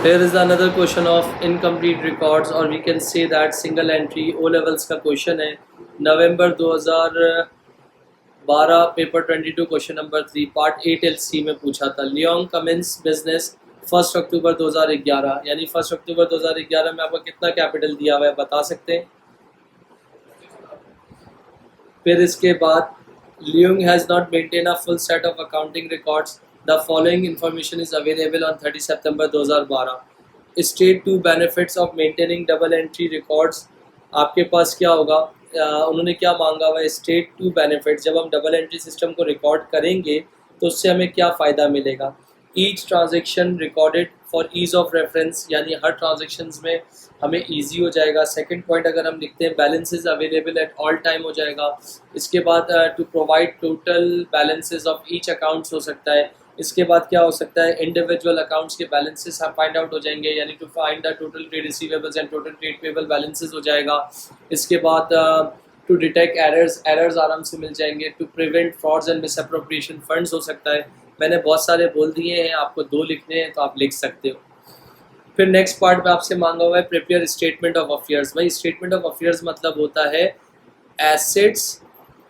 Here is another question of incomplete records, or we can say that single entry O levels का question है नवंबर 2012 paper 22 question number 3 part 8 LC में पूछा था। Leong commence business 1 अक्टूबर 2011, यानी 1 अक्टूबर 2011 में आपका कितना कैपिटल दिया हुआ है बता सकते हैं। फिर इसके बाद Leong has not maintain a full set of accounting records, the following information is available on 30 September 2012। State two benefits of maintaining double entry records. आपके पास क्या होगा, उन्होंने क्या मांगा हुआ है, स्टेट टू बेनिफिट। जब हम डबल एंट्री सिस्टम को रिकॉर्ड करेंगे तो उससे हमें क्या फ़ायदा मिलेगा। Each transaction recorded for ease of reference, यानी हर ट्रांजेक्शन्स में हमें इजी हो जाएगा। सेकंड पॉइंट अगर हम लिखते हैं balances available at all time हो जाएगा। इसके बाद to provide total balances of each accounts हो सकता है। इसके बाद क्या हो सकता है, इंडिविजुअल अकाउंट्स के बैलेंसेस हम फाइंड आउट हो जाएंगे, यानी to find the total trade receivables and total trade payable balances हो जाएगा। इसके बाद टू डिटेक्ट एरर्स आराम से मिल जाएंगे। To prevent frauds and misappropriation funds हो सकता है। मैंने बहुत सारे बोल दिए हैं, आपको 2 लिखने हैं तो आप लिख सकते हो। फिर नेक्स्ट पार्ट में आपसे मांगा हुआ है प्रिपेयर स्टेटमेंट ऑफ अफेयर्स। भाई स्टेटमेंट ऑफ अफेयर्स मतलब होता है एसेट्स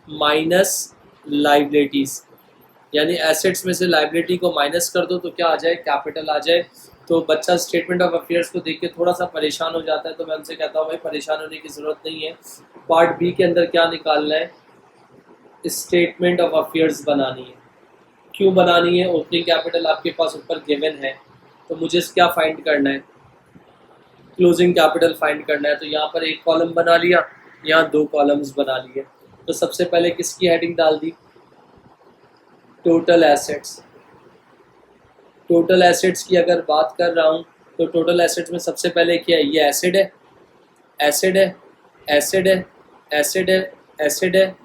माइनस लाइबिलिटीज़, यानी एसेट्स में से लाइबिलिटी को माइनस कर दो तो क्या आ जाए, कैपिटल आ जाए। तो बच्चा स्टेटमेंट ऑफ अफेयर्स को देख के थोड़ा सा परेशान हो जाता है, तो मैं उनसे कहता हूँ भाई परेशान होने की ज़रूरत नहीं है। पार्ट बी के अंदर क्या निकालना है, स्टेटमेंट ऑफ अफेयर्स बनानी है। क्यों बनानी है, ओपनिंग कैपिटल आपके पास ऊपर गिवन है, तो मुझे क्या फाइंड करना है, क्लोजिंग कैपिटल फाइंड करना है। तो यहाँ पर एक कॉलम बना लिया, यहाँ 2 कॉलम्स बना लिए। तो सबसे पहले किसकी हेडिंग डाल दी, टोटल एसेट्स। टोटल एसेट्स की अगर बात कर रहा हूँ तो टोटल एसेट्स में सबसे पहले क्या है, ये एसिड है, एसिड है, एसिड है, एसिड है, एसिड है,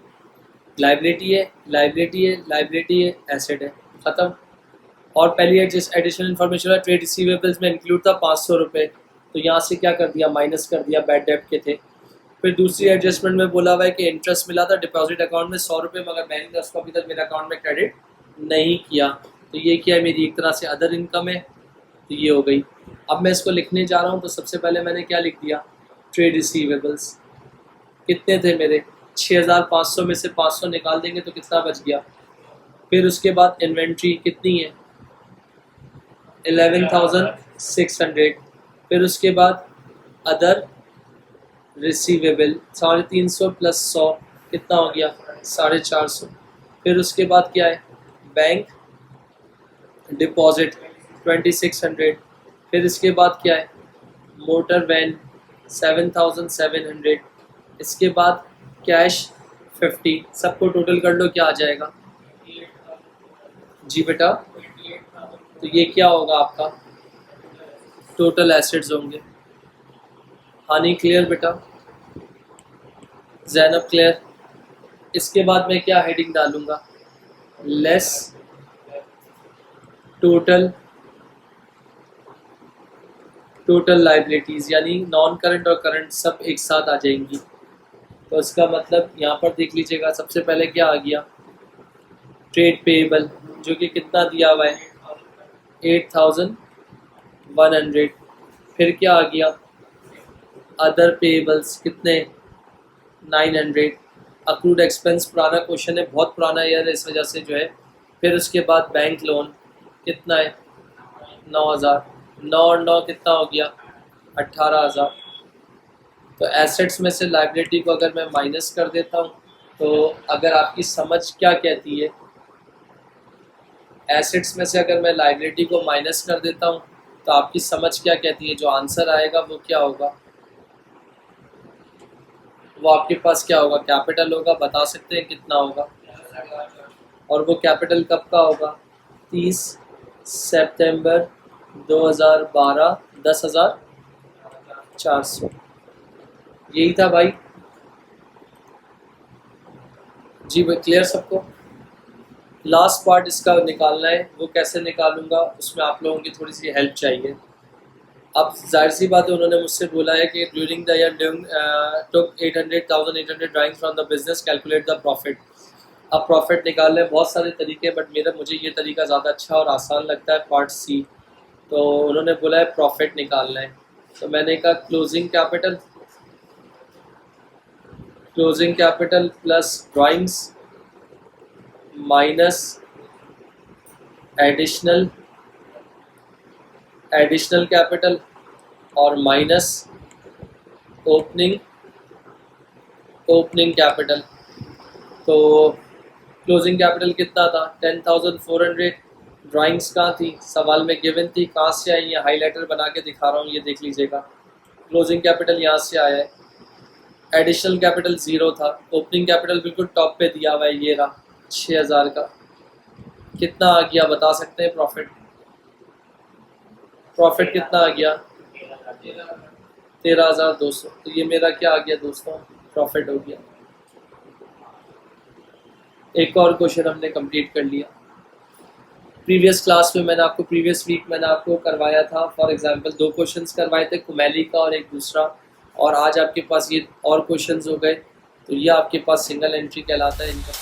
लाइबिलिटी है, लाइबिलिटी है, लाइबिलिटी है, एसिड है, ख़त्म। और पहली जिस एडिशनल इन्फॉर्मेशन है ट्रेड रिसीवेबल्स में इंक्लूड था 500 रुपये, तो यहाँ से क्या कर दिया, माइनस कर दिया, बैड डेब्ट के थे। फिर दूसरी एडजस्टमेंट में बोला हुआ है कि इंटरेस्ट मिला था डिपॉजिट अकाउंट में 100 रुपये, मगर बैंक ने उसको अभी तक मेरे अकाउंट में क्रेडिट नहीं किया, तो ये क्या है, मेरी एक तरह से अदर इनकम है, तो ये हो गई। अब मैं इसको लिखने जा रहा हूँ, तो सबसे पहले मैंने क्या लिख दिया, ट्रेड रिसीवेबल्स कितने थे मेरे, 6500 में से 500 निकाल देंगे तो कितना बच गया। फिर उसके बाद इन्वेंट्री कितनी है, 11,600। फिर उसके बाद अदर रिसीवेबल 350 प्लस 100 कितना हो गया, 450। फिर उसके बाद क्या है, बैंक डिपॉजिट 2600। फिर इसके बाद क्या है, मोटर वैन 7700। इसके बाद कैश 50। सबको टोटल कर लो, क्या आ जाएगा जी बेटा, तो ये क्या होगा आपका, टोटल एसेट्स होंगे। हानि क्लियर बेटा, जैनब क्लियर। इसके बाद मैं क्या हेडिंग डालूंगा, लेस टोटल लाइबिलिटीज़, यानी नॉन करंट और करंट सब एक साथ आ जाएंगी। तो इसका मतलब यहाँ पर देख लीजिएगा, सबसे पहले क्या आ गया, ट्रेड पेएबल जो कि कितना दिया हुआ है 8100। फिर क्या आ गया, अदर पेएबल्स कितने 900। अक्रूड एक्सपेंस पुराना क्वेश्चन है, बहुत पुराना ईयर है, इस वजह से जो है। फिर उसके बाद बैंक लोन कितना है 9000, 9 और 9 कितना हो गया 18000। तो एसेट्स में से लाइबिलिटी को अगर मैं माइनस कर देता हूँ, तो अगर आपकी समझ क्या कहती है, एसेट्स में से अगर मैं लाइबिलिटी को माइनस कर देता हूँ तो आपकी समझ क्या कहती है, जो आंसर आएगा वो क्या होगा, वो आपके पास क्या होगा, कैपिटल होगा। बता सकते हैं कितना होगा, और वो कैपिटल कब का होगा, 30 सितंबर 2012, 10,400। यही था भाई जी, भाई क्लियर सबको। लास्ट पार्ट इसका निकालना है, वो कैसे निकालूंगा उसमें आप लोगों की थोड़ी सी हेल्प चाहिए। अब जाहिर सी बात है, उन्होंने मुझसे बोला है कि during the year took 800,800 drawing from the business, calculate the profit. अब प्रॉफिट निकालने बहुत सारे तरीके, बट मुझे ये तरीका ज़्यादा अच्छा और आसान लगता है, पार्ट सी। तो उन्होंने बोला है प्रॉफिट निकालना है, तो मैंने कहा closing capital plus drawings minus additional capital और माइनस ओपनिंग कैपिटल। तो क्लोजिंग कैपिटल कितना था 10,400। ड्राइंग्स कहाँ थी, सवाल में गिवन थी, कहाँ से आई है, हाईलाइटर बना के दिखा रहा हूँ, ये देख लीजिएगा। क्लोजिंग कैपिटल यहाँ से आया है, एडिशनल कैपिटल 0 था, ओपनिंग कैपिटल बिल्कुल टॉप पे दिया हुआ है, ये रहा 6,000 का। कितना आ गया बता सकते हैं प्रॉफिट कितना आ गया 13,200। तो ये मेरा क्या आ गया दोस्तों, प्रॉफिट हो गया। एक और क्वेश्चन हमने कंप्लीट कर लिया। प्रीवियस क्लास में प्रीवियस वीक मैंने आपको करवाया था, फॉर एग्जांपल 2 क्वेश्चंस करवाए थे, कुमैली का और एक दूसरा, और आज आपके पास ये और क्वेश्चंस हो गए, तो ये आपके पास सिंगल एंट्री कहलाता है इनका।